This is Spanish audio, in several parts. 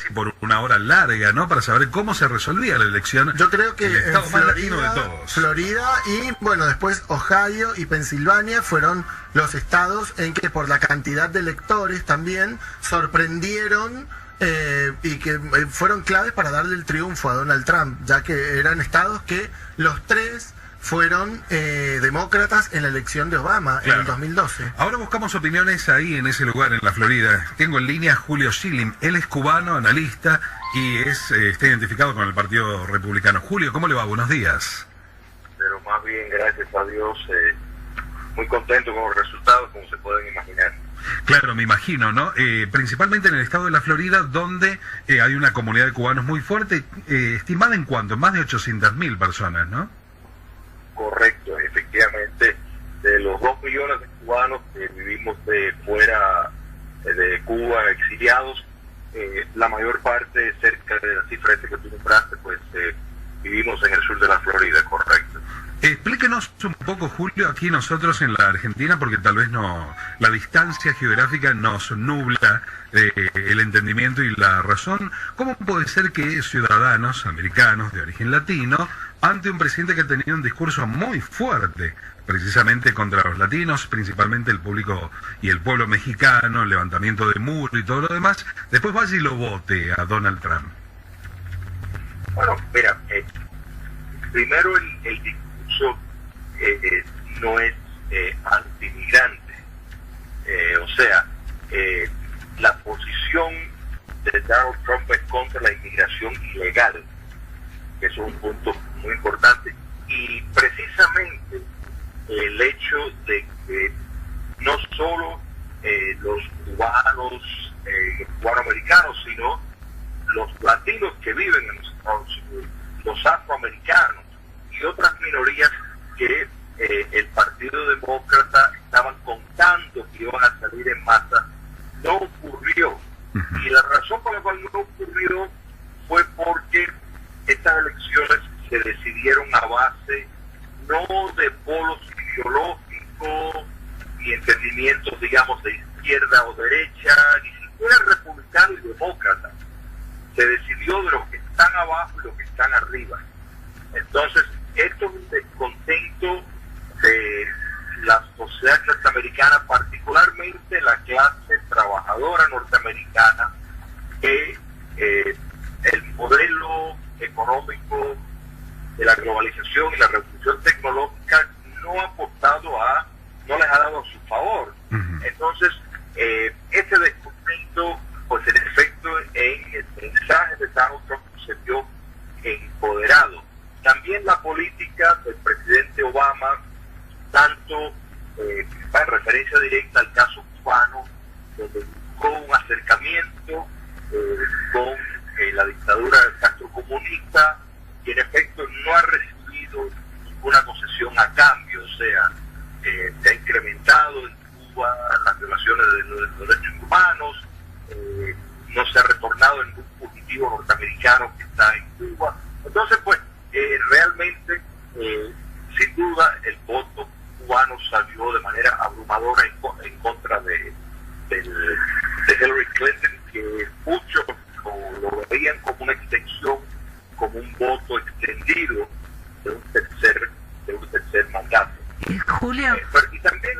casi por una hora larga, ¿no? Para saber cómo se resolvía la elección. Yo creo que el estado en más latino de todos. Florida y, bueno, después Ohio y Pensilvania fueron los estados en que por la cantidad de electores también sorprendieron y que fueron claves para darle el triunfo a Donald Trump, ya que eran estados que los tres fueron demócratas en la elección de Obama, claro, en el 2012. Ahora buscamos opiniones ahí en ese lugar, en la Florida. Tengo en línea a Julio Schilling. Él es cubano, analista y está identificado con el Partido Republicano. Julio, ¿cómo le va? Buenos días. Pero más bien, gracias a Dios, muy contento con los resultados, como se pueden imaginar. Claro, me imagino, ¿no? Principalmente en el estado de la Florida, donde hay una comunidad de cubanos muy fuerte, estimada en cuánto, más de 800.000 personas, ¿no? Correcto, efectivamente, de los 2 millones de cubanos que vivimos fuera de Cuba, exiliados, la mayor parte, cerca de la cifra que tú nombraste, pues vivimos en el sur de la Florida, correcto. Explíquenos un poco, Julio, aquí nosotros en la Argentina, porque tal vez la distancia geográfica nos nubla el entendimiento y la razón. ¿Cómo puede ser que ciudadanos americanos de origen latino, ante un presidente que ha tenido un discurso muy fuerte, precisamente contra los latinos, principalmente el público y el pueblo mexicano, el levantamiento de muro y todo lo demás, después vaya y lo vote a Donald Trump? Bueno, mira, primero el discurso no es antimigrante, o sea, la posición de Donald Trump es contra la inmigración ilegal, que es un punto muy importante, y precisamente el hecho de que no solo los cubanoamericanos, sino los latinos que viven en los Estados Unidos, los afroamericanos y otras minorías que el Partido Demócrata estaban contando que iban a salir en masa, no ocurrió. Y la razón por la cual no ocurrió fue porque estas elecciones se decidieron a base no de polos ideológicos ni entendimientos, digamos, de izquierda o derecha, ni siquiera republicano y demócrata. Se decidió de los que están abajo y los que están arriba. Entonces, esto es un descontento de la sociedad norteamericana, particularmente la clase trabajadora norteamericana, que el modelo económico de la globalización y la revolución tecnológica no les ha dado a su favor. Entonces, ese descontento, pues en efecto, en el mensaje de Donald Trump se vio empoderado. También la política del presidente Obama, tanto va en referencia directa al caso cubano, donde buscó un acercamiento con la dictadura castrocomunista, y en efecto no ha recibido ninguna concesión a cambio, o sea, se ha incrementado en Cuba las violaciones de los derechos humanos, no se ha retornado ningún fugitivo norteamericano que está en Cuba. Entonces, pues, realmente, sin duda, el voto cubano salió de manera abrumadora en contra de Hillary Clinton, que muchos lo veían como una extensión, como un voto extendido de un tercer mandato. Julio. Y también,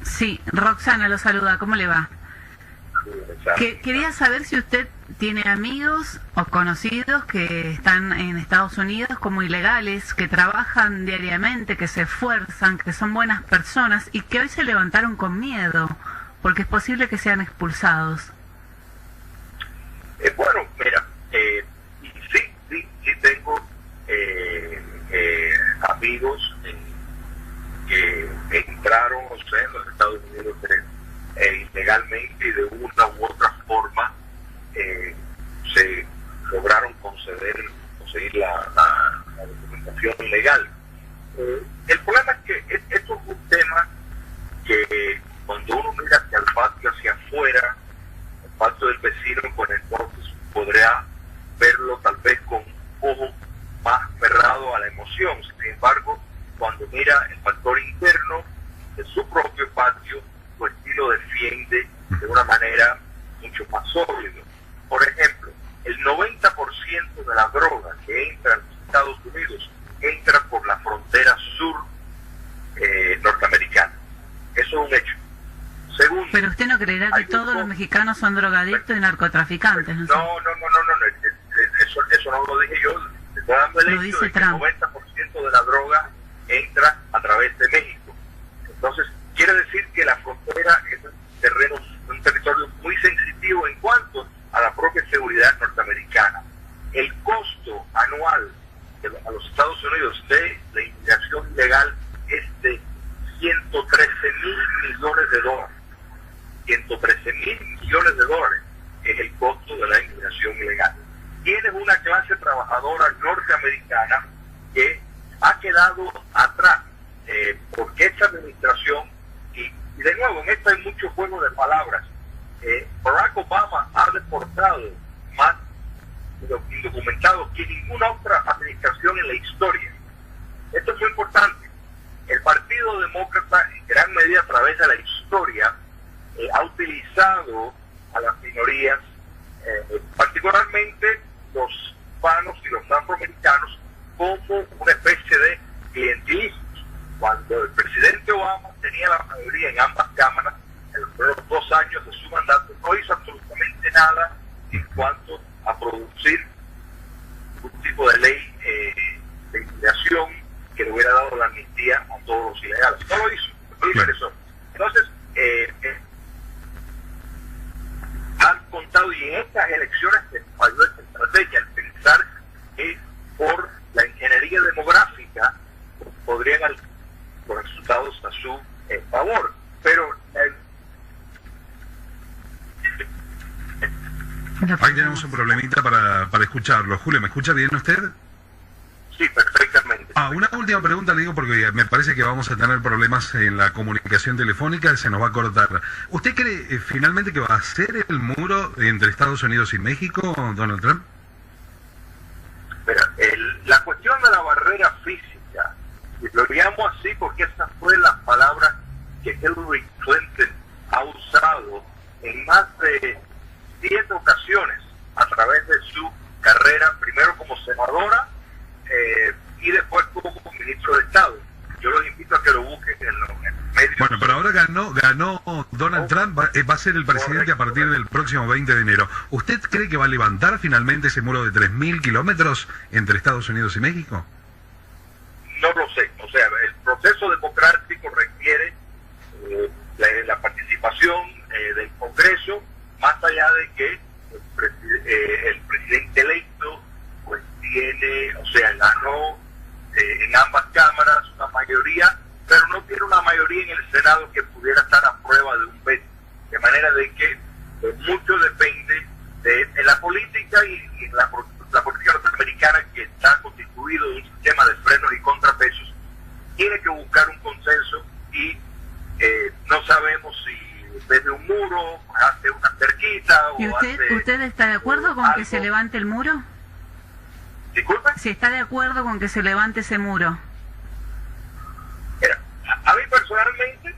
sí, Roxana lo saluda, ¿cómo le va? Quería saber si usted tiene amigos o conocidos que están en Estados Unidos como ilegales, que trabajan diariamente, que se esfuerzan, que son buenas personas y que hoy se levantaron con miedo porque es posible que sean expulsados. Bueno, mira, sí tengo amigos que entraron, o sea, en los Estados Unidos ilegalmente, y de una u otra forma se lograron conseguir la documentación legal. El problema es que esto es un tema que cuando uno mira hacia el patio, hacia afuera, el patio del vecino, pues entonces podría verlo tal vez con un ojo más cerrado a la emoción. Sin embargo, cuando mira el factor interno de su propio patio, pues sí lo defiende de una manera mucho más sólida. Por ejemplo, mexicanos son drogadictos y narcotraficantes. No, eso no lo dije yo. Estoy dando el hecho de que el 90% de la droga entra a través de México. Entonces, quiere decir que la frontera es un territorio muy sensitivo en cuanto a la propia seguridad norteamericana. El costo anual a los Estados Unidos de la inmigración ilegal es de 113.000 millones de dólares. 113.000 millones de dólares es el costo de la inmigración ilegal. Tienes una clase trabajadora norteamericana que ha quedado atrás porque esta administración, y de nuevo en esto hay mucho juego de palabras, Barack Obama ha deportado más indocumentados que ninguna otra administración en la historia. Esto es muy importante. El Partido Demócrata, en gran medida a través de la historia, ha utilizado a las minorías, particularmente los hispanos y los afroamericanos, como una especie de clientelismo. Cuando el presidente Obama tenía la mayoría en ambas cámaras, en los primeros 2 años de su mandato, no hizo absolutamente nada en cuanto a producir un tipo de ley de inmigración que le hubiera dado la amnistía a todos los ilegales. No lo hizo, eso. Entonces, han contado, y en estas elecciones se falló esta estrategia, al pensar que por la ingeniería demográfica podrían los resultados a su favor. Pero ahí tenemos un problemita para escucharlo. Julio, ¿me escucha bien usted? Sí, perfectamente. Una última pregunta le digo porque me parece que vamos a tener problemas en la comunicación telefónica, se nos va a cortar. ¿Usted cree finalmente que va a ser el muro entre Estados Unidos y México, Donald Trump? Mira, la cuestión de la barrera física, y lo llamo así porque esa fue la palabra que Hillary Clinton ha usado en más de 10 ocasiones a través de su carrera, primero como senadora y después como ministro de Estado. Yo los invito a que lo busquen en los medios. Bueno, pero ahora ganó Donald Trump, va a ser el presidente a partir del próximo 20 de enero. ¿Usted cree que va a levantar finalmente ese muro de 3.000 kilómetros entre Estados Unidos y México? No lo sé. O sea, el proceso democrático requiere la participación del Congreso, más allá de que el presidente electo pues tiene, o sea, ganó en ambas cámaras una mayoría, pero no tiene una mayoría en el Senado que pudiera estar a prueba de un veto, de manera de que mucho depende de la política y la política norteamericana, que está constituido de un sistema de frenos y contrapesos, tiene que buscar un consenso y no sabemos si desde un muro hace una cerquita o ¿Y usted está de acuerdo con que se levante el muro? ¿Disculpe? Si está de acuerdo con que se levante ese muro. Mira, a mí personalmente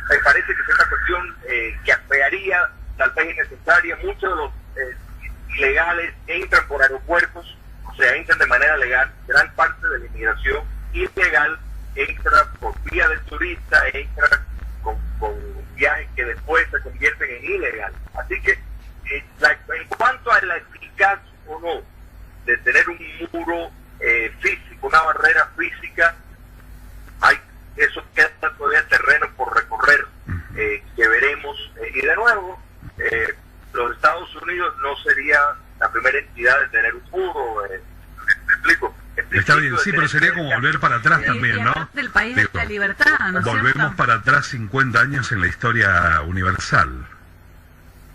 me parece que es una cuestión que afearía, tal vez innecesaria. Muchos de los ilegales entran por aeropuertos, o sea, entran de manera legal. Gran parte de la inmigración ilegal entra por vía del turista, entra con viajes que después se convierten en ilegal. Así que en cuanto a la eficacia o no de tener un muro físico, una barrera física, eso queda todavía terreno por recorrer, que veremos. Y de nuevo, los Estados Unidos no sería la primera entidad de tener un muro. ¿Me explico? Está bien, sí, pero sería como volver para atrás también, ¿no? Del país de la libertad, ¿no es volvemos cierto? para atrás 50 años en la historia universal.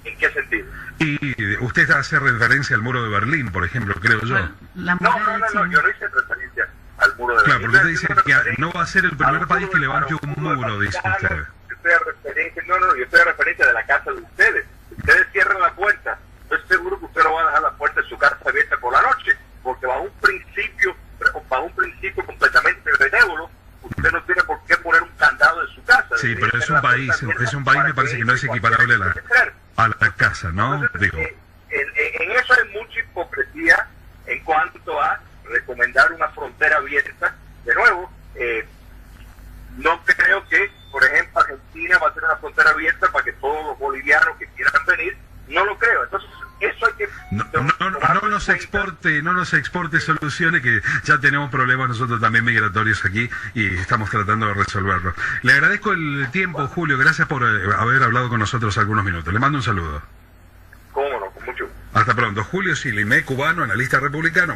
¿En qué sentido? Y usted hace referencia al muro de Berlín, por ejemplo, creo yo. Bueno, No, yo no hice referencia al muro de Claro, Berlín. porque usted dice que no va a ser el primer país que levante un muro, dice usted. Yo estoy a referencia de la casa de ustedes. Ustedes cierran la puerta. Yo estoy seguro que usted no va a dejar la puerta de su casa abierta por la noche, porque bajo un principio completamente benévolo, usted no tiene por qué poner un candado en su casa. Sí, pero es un país me parece que no es equiparable a la casa, ¿no? Entonces, Digo. en eso hay mucha hipocresía en cuanto a recomendar una frontera abierta. De nuevo, no creo que, por ejemplo, Argentina va a tener una frontera abierta para que todos los bolivianos que no nos exporte soluciones, que ya tenemos problemas nosotros también migratorios aquí y estamos tratando de resolverlo. Le agradezco el tiempo, Julio, gracias por haber hablado con nosotros algunos minutos. Le mando un saludo. Cómo no, con mucho gusto. Hasta pronto. Julio Silimé, cubano, analista republicano.